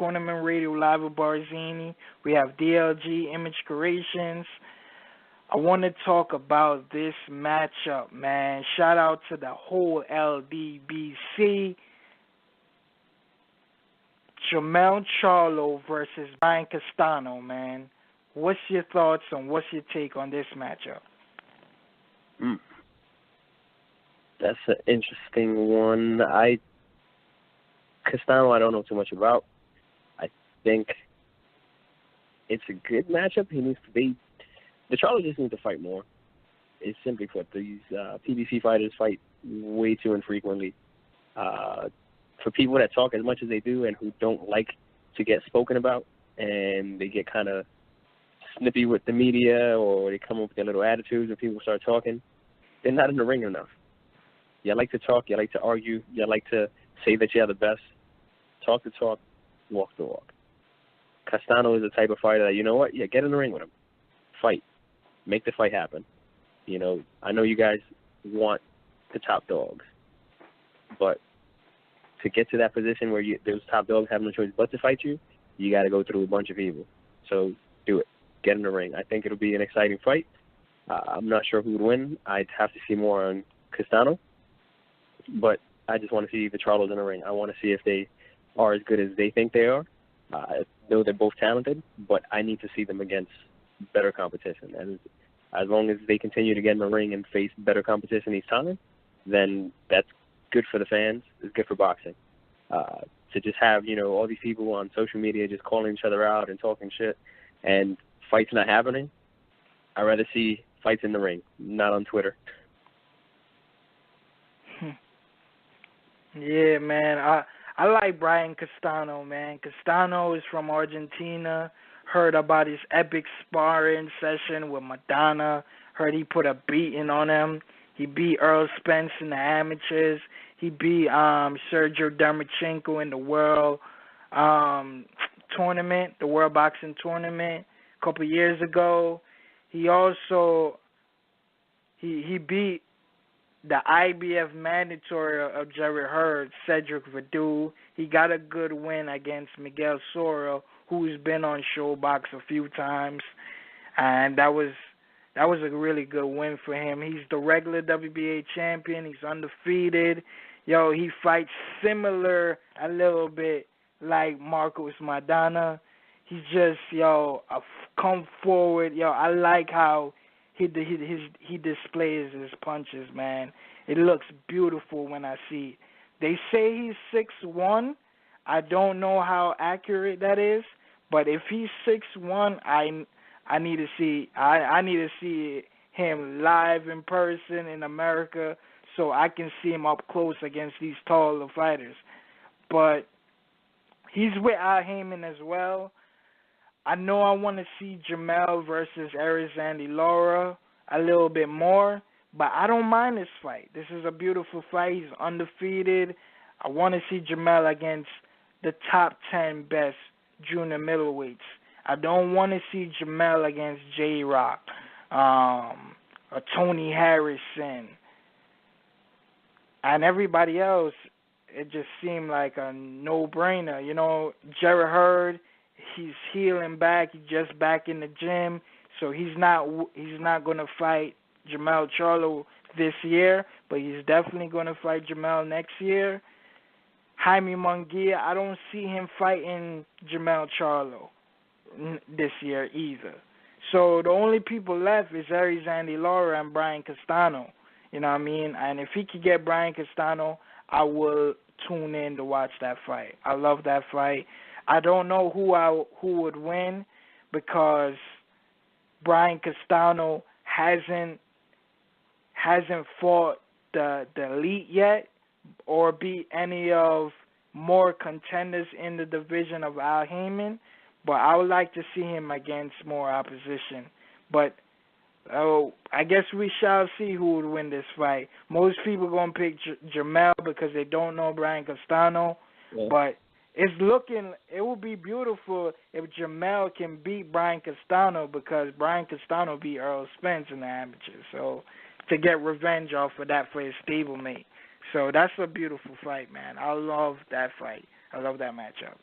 Cornermen Radio Live with BARZINI. We have DLG Image Creations. I want to talk about this matchup, man. Shout out to the whole LDBC. Jermell Charlo versus Brian Castano, man. What's your thoughts and what's your take on this matchup? That's an interesting one. Castano, I don't know too much about. I think it's a good matchup. He needs to be. The Charlo just need to fight more. It's simply put. These PBC fighters fight way too infrequently. For people that talk as much as they do and who don't like to get spoken about, and they get kind of snippy with the media, or they come up with their little attitudes when people start talking, they're not in the ring enough. You like to talk, you like to argue, you like to say that you're the best. Talk the talk, walk the walk. Castano is the type of fighter that, you know what, yeah, get in the ring with him. Fight. Make the fight happen. You know, I know you guys want the top dogs, but to get to that position where those top dogs have no choice but to fight you, you got to go through a bunch of people. So do it. Get in the ring. I think it'll be an exciting fight. I'm not sure who would win. I'd have to see more on Castano, but I just want to see the Charlos in the ring. I want to see if they are as good as they think they are. I know they're both talented, but I need to see them against better competition. And as long as they continue to get in the ring and face better competition each time, then that's good for the fans. It's good for boxing. To just have, you know, all these people on social media just calling each other out and talking shit and fights not happening, I'd rather see fights in the ring, not on Twitter. Yeah, man. I like Brian Castano, man. Castano is from Argentina. Heard about his epic sparring session with Madonna. Heard he put a beating on him. He beat Earl Spence in the amateurs. He beat Sergio Dermachenko in the world tournament, the World Boxing Tournament a couple years ago. He also he beat the IBF mandatory of Jarrett Hurd, Cedric Verdú. He got a good win against Miguel Soro, who's been on Showbox a few times, and that was a really good win for him. He's the regular WBA champion. He's undefeated. Yo, he fights similar a little bit like Marcos Maidana. He's just, come forward. Yo, I like how he displays his punches, man. It looks beautiful when I see it. They say he's 6'1". I don't know how accurate that is, but if he's 6'1", I need to see him live in person in America so I can see him up close against these taller fighters. But he's with Al Heyman as well. I know I want to see Jermell versus Erislandy Lara a little bit more, but I don't mind this fight. This is a beautiful fight. He's undefeated. I want to see Jermell against the top 10 best junior middleweights. I don't want to see Jermell against J-Rock or Tony Harrison. And everybody else, it just seemed like a no-brainer. You know, Jarrett Hurd, he's healing back. He's just back in the gym, so he's not going to fight Jermell Charlo this year, but he's definitely going to fight Jermell next year. Jaime Munguia, I don't see him fighting Jermell Charlo this year either. So the only people left is Erislandy Lara and Brian Castano. You know what I mean? And if he could get Brian Castano, I will tune in to watch that fight. I love that fight. I don't know who would win because Brian Castano hasn't fought the elite yet or beat any of more contenders in the division of Al Heyman. But I would like to see him against more opposition. But I guess we shall see who would win this fight. Most people are going to pick Jermell because they don't know Brian Castano. Yeah. But it would be beautiful if Jermell can beat Brian Castano because Brian Castano beat Earl Spence in the amateurs. So to get revenge off of that for his stablemate. So that's a beautiful fight, man. I love that fight. I love that matchup.